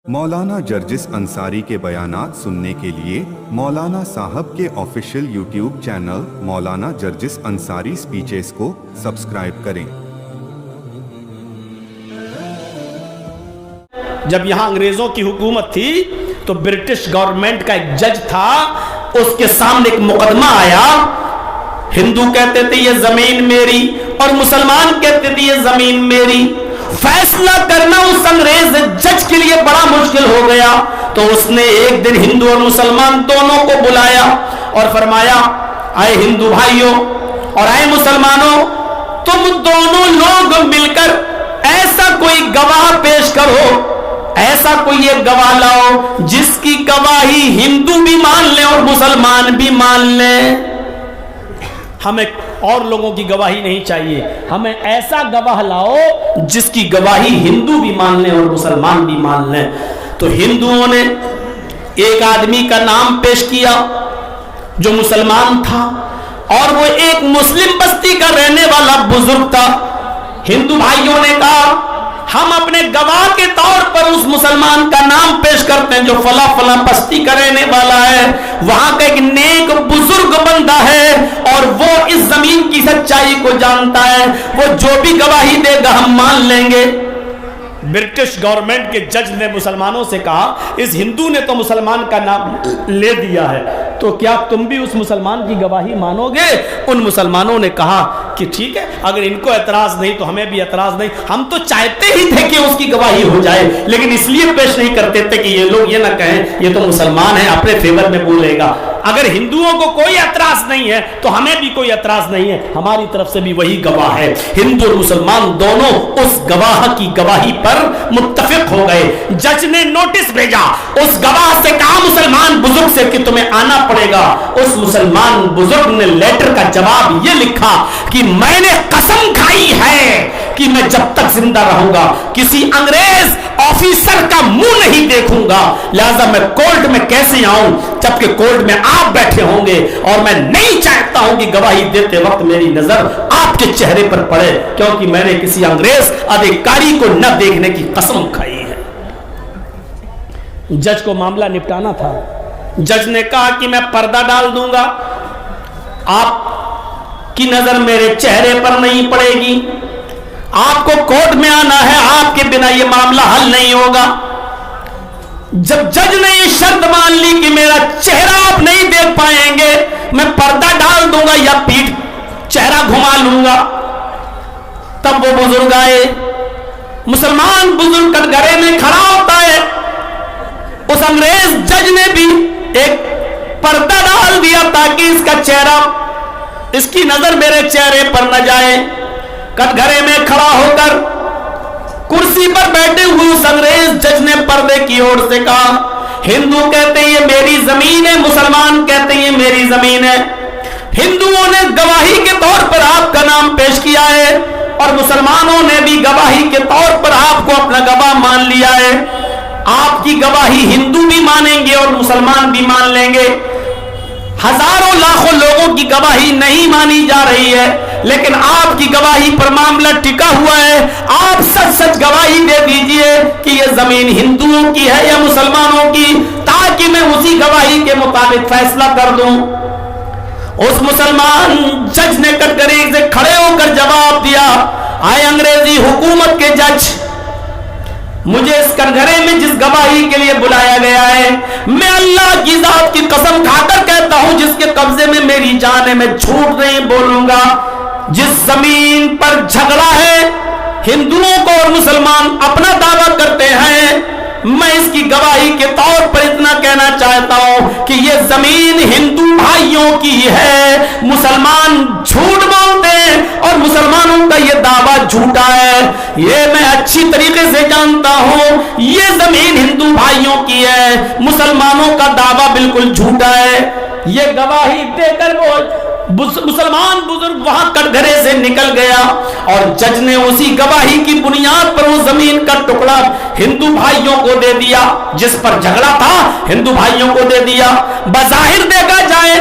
مولانا جرجس انصاری کے بیانات سننے کے لیے مولانا صاحب کے آفیشیل یوٹیوب چینل مولانا جرجس انصاری سپیچز کو سبسکرائب کریں۔ جب یہاں انگریزوں کی حکومت تھی تو برٹش گورنمنٹ کا ایک جج تھا، اس کے سامنے ایک مقدمہ آیا۔ ہندو کہتے تھے یہ زمین میری اور مسلمان کہتے تھے یہ زمین میری۔ فیصلہ کرنا اس انگریز جج کے لیے بڑا مشکل ہو گیا، تو اس نے ایک دن ہندو اور مسلمان دونوں کو بلایا اور فرمایا، آئے ہندو بھائیوں اور آئے مسلمانوں، تم دونوں لوگ مل کر ایسا کوئی گواہ پیش کرو، ایسا کوئی ایک گواہ لاؤ جس کی گواہی ہندو بھی مان لیں اور مسلمان بھی مان لیں۔ ہمیں اور لوگوں کی گواہی نہیں چاہیے، ہمیں ایسا گواہ لاؤ جس کی گواہی ہندو بھی مان لیں اور مسلمان بھی مان لیں۔ تو ہندوؤں نے ایک آدمی کا نام پیش کیا جو مسلمان تھا، اور وہ ایک مسلم بستی کا رہنے والا بزرگ تھا۔ ہندو بھائیوں نے کہا، ہم اپنے گواہ کے طور پر اس مسلمان کا نام پیش کرتے ہیں جو فلاں فلاں بستی کا رہنے والا ہے، وہاں کا ایک نیک بزرگ بندہ ہے اور وہ اس زمین کی سچائی کو جانتا ہے، وہ جو بھی گواہی دے گا ہم مان لیں گے۔ برٹش گورنمنٹ کے جج نے مسلمانوں سے کہا، اس ہندو نے تو مسلمان کا نام لے دیا ہے، تو کیا تم بھی اس مسلمان کی گواہی مانو گے؟ ان مسلمانوں نے کہا کہ ٹھیک ہے، اگر ان کو اعتراض نہیں تو ہمیں بھی اعتراض نہیں، ہم تو چاہتے ہی تھے کہ اس کی گواہی ہو جائے، لیکن اس لیے پیش نہیں کرتے تھے کہ یہ لوگ یہ نہ کہیں یہ تو مسلمان ہے اپنے فیور میں بولے گا۔ اگر ہندوؤں کو کوئی اعتراض نہیں ہے تو ہمیں بھی کوئی اعتراض نہیں ہے، ہماری طرف سے بھی وہی گواہ ہے۔ ہندو اور مسلمان دونوں اس گواہ کی گواہی پر متفق ہو گئے۔ جج نے نوٹس بھیجا، اس گواہ سے کہا مسلمان بزرگ سے کہ تمہیں آنا پڑے گا۔ اس مسلمان بزرگ نے لیٹر کا جواب یہ لکھا کہ میں نے قسم کھائی ہے کہ میں جب تک زندہ رہوں گا کسی انگریز آفیسر کا منہ نہیں دیکھوں گا، لہذا میں کورٹ میں کیسے آؤں جبکہ کورٹ میں آپ بیٹھے ہوں گے، اور میں نہیں چاہتا ہوں کہ گواہی دیتے وقت میری نظر آپ کے چہرے پر پڑے، کیونکہ میں نے کسی انگریز ادھیکاری کو نہ دیکھنے کی قسم کھائی ہے۔ جج کو معاملہ نپٹانا تھا۔ جج نے کہا کہ میں پردہ ڈال دوں گا، آپ کی نظر میرے چہرے پر نہیں پڑے گی، آپ کو کورٹ میں آنا ہے، آپ کے بنا یہ معاملہ حل نہیں ہوگا۔ جب جج نے یہ شرط مان لی کہ میرا چہرہ آپ نہیں دیکھ پائیں گے، میں پردہ ڈال دوں گا یا پیٹھ چہرہ گھما لوں گا، تب وہ بزرگ آئے۔ مسلمان بزرگ کٹگرے میں کھڑا ہوتا ہے، اس انگریز جج نے بھی ایک پردہ ڈال دیا تاکہ اس کا چہرہ، اس کی نظر میرے چہرے پر نہ جائے۔ کٹگرے میں کھڑا ہو کر کرسی پر بیٹھے ہوئے اس انگریز جج نے پردے کی اور سے کہا، ہندو کہتے ہیں یہ میری زمین ہے، مسلمان کہتے ہیں یہ میری زمین ہے۔ ہندوؤں نے گواہی کے طور پر آپ کا نام پیش کیا ہے اور مسلمانوں نے بھی گواہی کے طور پر آپ کو اپنا گواہ مان لیا ہے۔ آپ کی گواہی ہندو بھی مانیں گے اور مسلمان بھی مان لیں گے۔ ہزاروں لاکھوں لوگوں کی گواہی نہیں مانی جا رہی ہے، لیکن آپ کی گواہی پر معاملہ ٹکا ہوا ہے۔ آپ سچ سچ گواہی دے دیجئے کہ یہ زمین ہندوؤں کی ہے یا مسلمانوں کی، تاکہ میں اسی گواہی کے مطابق فیصلہ کر دوں۔ اس مسلمان جج نے کٹگرے سے کھڑے ہو کر جواب دیا، آئے انگریزی حکومت کے جج، مجھے اس کٹگرے میں جس گواہی کے لیے بلایا گیا ہے، میں اللہ کی ذات کی قسم کھا کر کہتا ہوں جس کے قبضے میں میری جان ہے، میں جھوٹ نہیں بولوں گا۔ جس زمین پر جھگڑا ہے، ہندوؤں کو اور مسلمان اپنا دعویٰ کرتے ہیں، میں اس کی گواہی کے طور پر اتنا کہنا چاہتا ہوں کہ یہ زمین ہندو بھائیوں کی ہے، مسلمان جھوٹ بولتے ہیں اور مسلمانوں کا یہ دعویٰ جھوٹا ہے۔ یہ میں اچھی طریقے سے جانتا ہوں یہ زمین ہندو بھائیوں کی ہے، مسلمانوں کا دعویٰ بالکل جھوٹا ہے۔ یہ گواہی دے کر وہ مسلمان بزرگ وہاں کٹگرے سے نکل گیا، اور جج نے اسی گواہی کی بنیاد پر وہ زمین کا ٹکڑا ہندو بھائیوں کو دے دیا، جس پر جھگڑا تھا ہندو بھائیوں کو دے دیا۔ بظاہر دیکھا جائے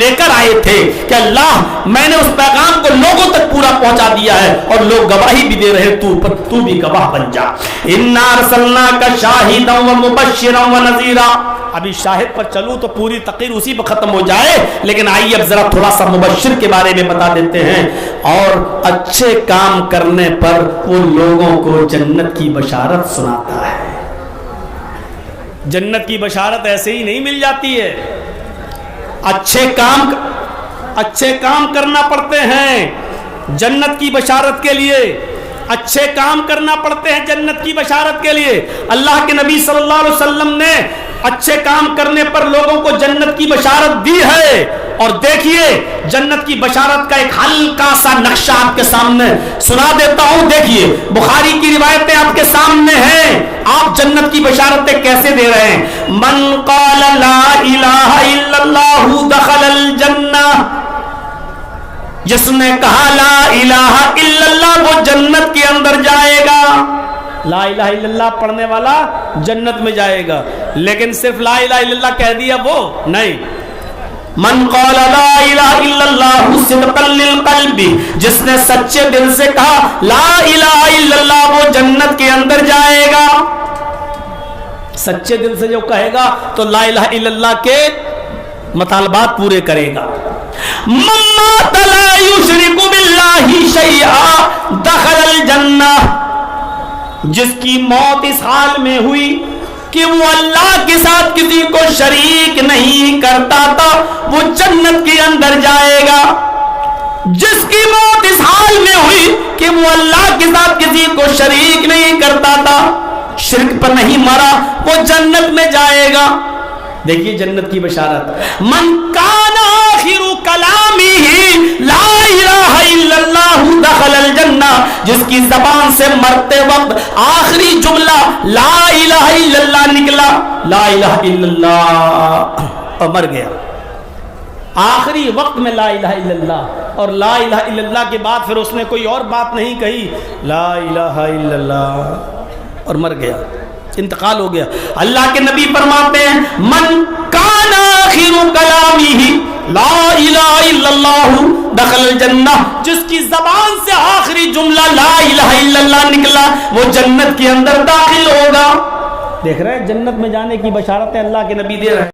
لے کر آئے تھے کہ اللہ میں نے اس پیغام کو لوگوں تک پورا پہنچا دیا ہے اور لوگ گواہی بھی دے رہے، تو بھی گواہ بن جا. انا ارسلناک شاہدا ومبشرا ونذیرا. ابھی شاہد پر چلوں تو پوری تقریر اسی پہ ختم ہو جائے، لیکن آئیے اب ذرا تھوڑا سا مبشر کے بارے میں بتا دیتے ہیں. اور اچھے کام کرنے پر وہ لوگوں کو جنت کی بشارت سناتا ہے. جنت کی بشارت ایسے ہی نہیں مل جاتی ہے، اچھے کام کرنا پڑتے ہیں جنت کی بشارت کے لیے. اچھے کام کرنا پڑتے ہیں جنت کی بشارت کے لیے. اللہ کے نبی صلی اللہ علیہ وسلم نے اچھے کام کرنے پر لوگوں کو جنت کی بشارت دی ہے. اور دیکھیے جنت کی بشارت کا ایک ہلکا سا نقشہ آپ کے سامنے سنا دیتا ہوں. دیکھیے بخاری کی روایتیں آپ کے سامنے ہیں. آپ جنت کی بشارتیں کیسے دے رہے ہیں. من قال لا الہ الا اللہ دخل الجنہ. جس نے کہا لا الہ الا اللہ وہ جنت کے اندر جائے گا. لا الہ الا اللہ پڑھنے والا جنت میں جائے گا. لیکن صرف لا الہ الا اللہ کہہ دیا وہ نہیں. من قال لا الہ الا اللہ صدقا للقلب. جس نے سچے دل سے کہا لا الہ الا اللہ وہ جنت کے اندر جائے گا. سچے دل سے جو کہے گا تو لا الہ الا اللہ کے مطالبات پورے کرے گا. مَمَّا لَا يُشْرِكُ بِاللَّهِ شَيْئًا دَخَلَ الْجَنَّةَ. جس کی موت اس حال میں ہوئی کہ وہ اللہ کے ساتھ کسی کو شریک نہیں کرتا تھا وہ جنت کے اندر جائے گا. جس کی موت اس حال میں ہوئی کہ وہ اللہ کے ساتھ کسی کو شریک نہیں کرتا تھا، شرک پر نہیں مرا، وہ جنت میں جائے گا. دیکھیے جنت کی بشارت. من کان آخر کلامہ لا الہ الا اللہ دخل الجنہ. جس کی زبان سے مرتے وقت آخری جملہ لا الہ الا اللہ نکلا، لا الہ الا اللہ، اور مر گیا. آخری وقت میں لا الہ الا اللہ، اور لا الہ الا اللہ کے بعد پھر اس نے کوئی اور بات نہیں کہی، لا الہ الا اللہ، اور مر گیا، انتقال ہو گیا. اللہ کے نبی فرماتے ہیں من کان آخر کلامہ لا الہ الا اللہ دخل الجنہ. جس کی زبان سے آخری جملہ لا الہ الا اللہ نکلا وہ جنت کے اندر داخل ہوگا. دیکھ رہے ہیں جنت میں جانے کی بشارتیں اللہ کے نبی دے رہے ہیں.